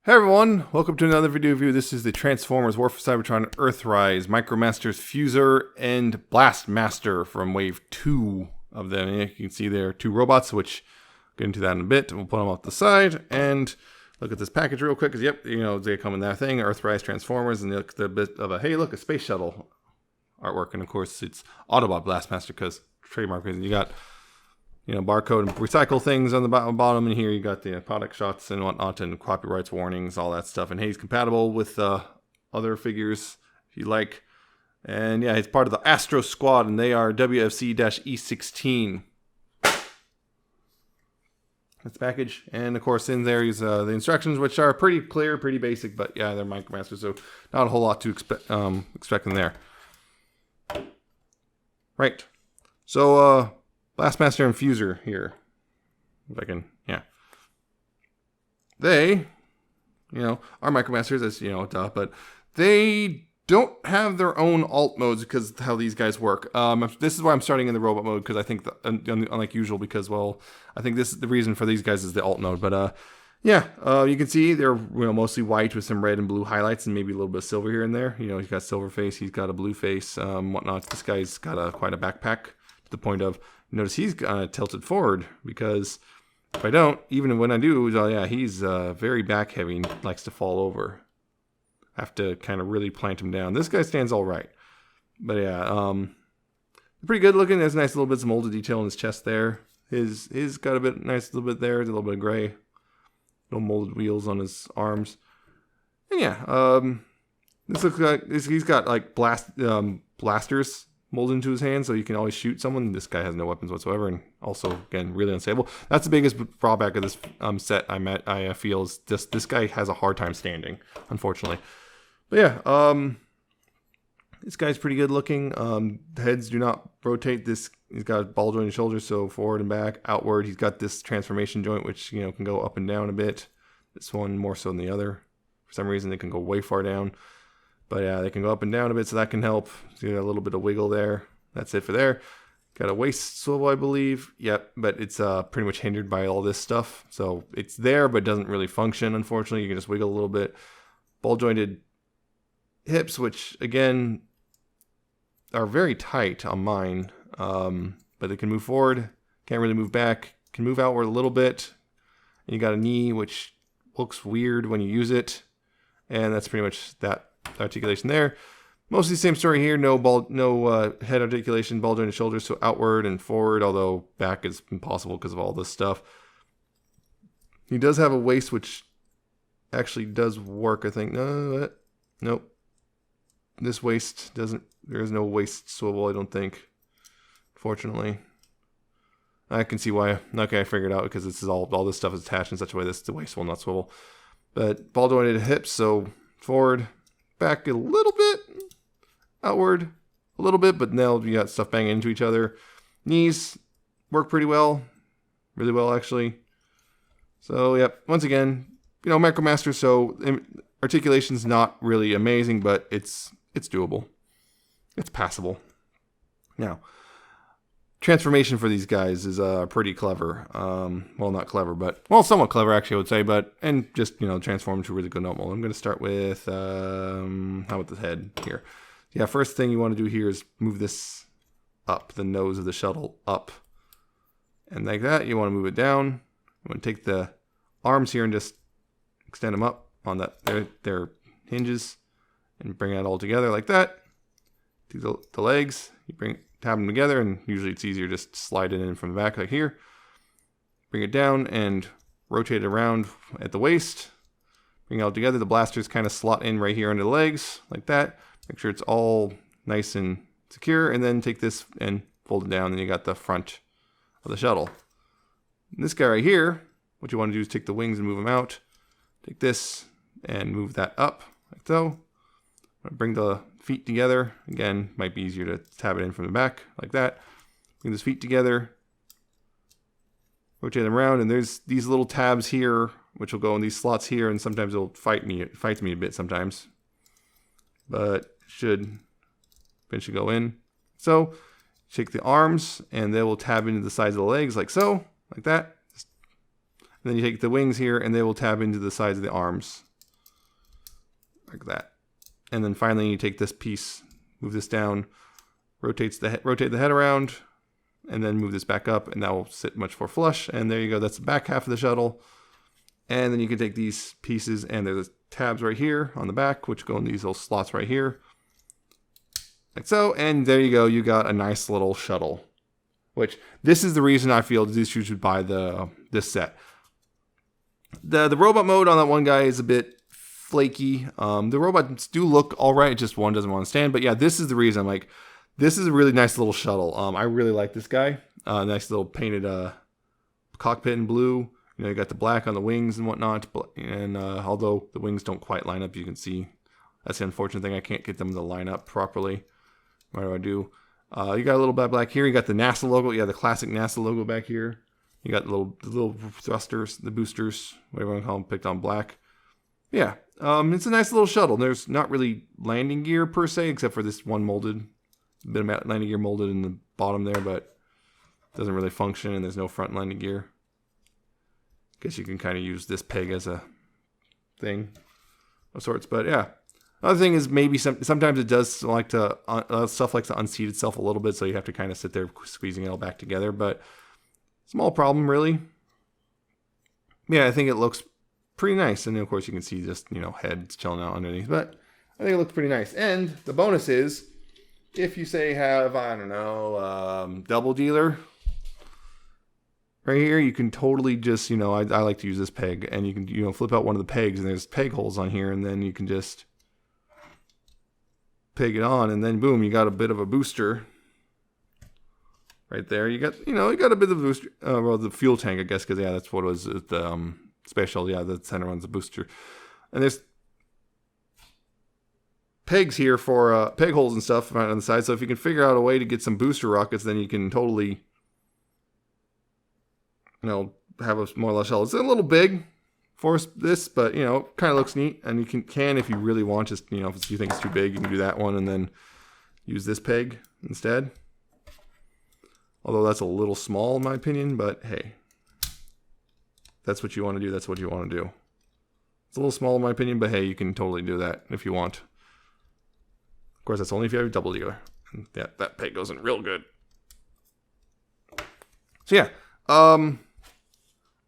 Hey everyone, welcome to another video review. This is the Transformers War for Cybertron Earthrise, Micromasters Fuzer and Blast Master from Wave 2 of them. And you can see there are two robots, which I'll get into that in a bit. We'll put them off the side and look at this package real quick, because yep, you know, they come in that thing, Earthrise Transformers, and look at the bit of a, hey look, a space shuttle artwork. And of course it's Autobot Blast Master, because trademark reason. You got, you know, barcode and recycle things on the bottom, and here you got the product shots and whatnot, and copyrights warnings, all that stuff. And hey, he's compatible with other figures if you like. And yeah, he's part of the Astro Squad, and they are WFC-E16. That's the package, and of course in there is the instructions, which are pretty clear, pretty basic, but yeah, they're Micromasters, so not a whole lot to expect in there. Right. So Blast Master and Fuzer here. If I can, yeah. They, you know, are Micromasters, as you know, but they don't have their own alt modes because of how these guys work. This is why I'm starting in the robot mode, because I think, unlike usual, because, well, I think this is the reason for these guys is the alt mode. But yeah, you can see they're, you know, mostly white with some red and blue highlights and maybe a little bit of silver here and there. You know, he's got silver face, he's got a blue face, whatnot. This guy's got quite a backpack to the point of, notice he's tilted forward, because if I don't, even when I do, yeah, he's very back heavy and likes to fall over. I have to kind of really plant him down. This guy stands all right. But yeah, pretty good looking. There's nice little bits of molded detail in his chest there. His got a bit nice little bit there, a little bit of gray. Little molded wheels on his arms. And yeah, this looks like he's got like blasters molded into his hand, so you can always shoot someone. This guy has no weapons whatsoever, and also, again, really unstable. That's the biggest drawback of this set I feel is this guy has a hard time standing, unfortunately. But yeah, this guy's pretty good looking. The heads do not rotate. He's got ball jointed shoulders, so forward and back, outward. He's got this transformation joint, which, you know, can go up and down a bit. This one more so than the other. For some reason, they can go way far down. But yeah, they can go up and down a bit, so that can help. So you got a little bit of wiggle there. That's it for there. Got a waist swivel, I believe. Yep, but it's pretty much hindered by all this stuff. So it's there, but doesn't really function, unfortunately. You can just wiggle a little bit. Ball jointed hips, which, again, are very tight on mine. But they can move forward. Can't really move back. Can move outward a little bit. And you got a knee, which looks weird when you use it. And that's pretty much that articulation there. Mostly the same story here. No head articulation, ball jointed shoulders, so outward and forward, although back is impossible because of all this stuff. He does have a waist, which actually does work, I think. No, nope. This waist doesn't, there is no waist swivel, I don't think. Fortunately. I can see why. Okay, I figured out, because this is all this stuff is attached in such a way that the waist will not swivel. But ball jointed hips, so forward, back a little bit, outward a little bit, but now you got stuff banging into each other. Knees work pretty well, really well actually. So yep, once again, you know, Micromaster, so articulation's not really amazing, but it's doable. It's passable. Now, transformation for these guys is pretty clever. Well, not clever, but, well, somewhat clever actually, I would say, but, and just, you know, transform to a really good normal. I'm going to start with, how about the head here? Yeah, first thing you want to do here is move this up, the nose of the shuttle up. And like that, you want to move it down. You want to take the arms here and just extend them up on that, their hinges, and bring it all together like that. Take the legs, you tab them together, and usually it's easier just to slide it in from the back like here. Bring it down and rotate it around at the waist. Bring it all together. The blasters kind of slot in right here under the legs like that. Make sure it's all nice and secure, and then take this and fold it down, and you got the front of the shuttle. And this guy right here, what you want to do is take the wings and move them out. Take this and move that up like so. Bring the feet together. Again, might be easier to tab it in from the back like that. Bring those feet together. Rotate them around, and there's these little tabs here, which will go in these slots here, and sometimes it'll fights me a bit sometimes. But should eventually go in. So, take the arms, and they will tab into the sides of the legs like so, like that. And then you take the wings here, and they will tab into the sides of the arms like that. And then finally you take this piece, move this down, rotate the head around, and then move this back up, and that will sit much more flush. And there you go, that's the back half of the shuttle. And then you can take these pieces, and there's tabs right here on the back, which go in these little slots right here. Like so, and there you go, you got a nice little shuttle. Which, this is the reason I feel you should buy this set. The robot mode on that one guy is a bit flaky. The robots do look alright, just one doesn't want to stand. But yeah, this is the reason. Like, this is a really nice little shuttle. I really like this guy. Nice little painted cockpit in blue. You know, you got the black on the wings and whatnot. And although the wings don't quite line up, you can see that's the unfortunate thing. I can't get them to line up properly. What do I do? You got a little bit black here. You got the NASA logo. Yeah, the classic NASA logo back here. You got the little thrusters, the boosters, whatever you want to call them, picked on black. Yeah, it's a nice little shuttle. There's not really landing gear per se, except for this one molded. A bit of landing gear molded in the bottom there, but it doesn't really function, and there's no front landing gear. Guess you can kind of use this peg as a thing of sorts, but yeah. Another thing is maybe sometimes it does like to stuff likes to unseat itself a little bit, so you have to kind of sit there squeezing it all back together. But small problem, really. Yeah, I think it looks pretty nice, and of course you can see just heads chilling out underneath. But I think it looks pretty nice. And the bonus is, if you say have double dealer right here, you can totally just I like to use this peg, and you can flip out one of the pegs, and there's peg holes on here, and then you can just peg it on, and then boom, you got a bit of a booster right there. You got a bit of a booster, well, the fuel tank, I guess, because yeah, that's what it was at the special. Yeah, the center one's a booster, and there's pegs here for peg holes and stuff right on the side. So if you can figure out a way to get some booster rockets, then you can totally have a more or less shell. It's a little big for this, but kind of looks neat, and you can if you really want, just if you think it's too big, you can do that one and then use this peg instead. Although that's a little small in my opinion, but hey, that's what you want to do. That's what you want to do. It's a little small in my opinion, but hey, you can totally do that if you want. Of course, that's only if you have a double dealer. And that peg goes in real good. So yeah,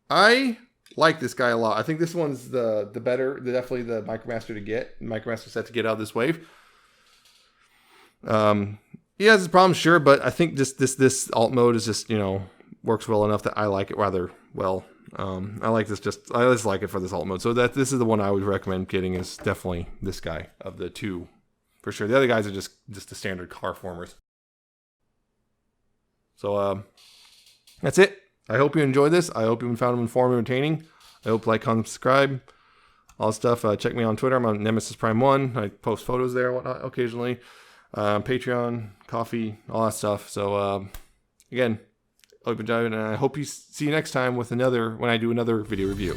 I like this guy a lot. I think this one's definitely the Micromaster to get. Micromaster set to get out of this wave. He has his problems, sure, but I think just this alt mode is just works well enough that I like it rather well. I just like it for this alt mode. So this is the one I would recommend getting, is definitely this guy of the two, for sure. The other guys are just the standard car formers. So that's it. I hope you enjoyed this. I hope you found them informative and entertaining. I hope you like, comment, subscribe, all that stuff. Check me on Twitter. I'm on Nemesis Prime 1. I post photos there and whatnot occasionally. Patreon, coffee, all that stuff. So again, hope you enjoyed, and I hope you see you next time with when I do another video review.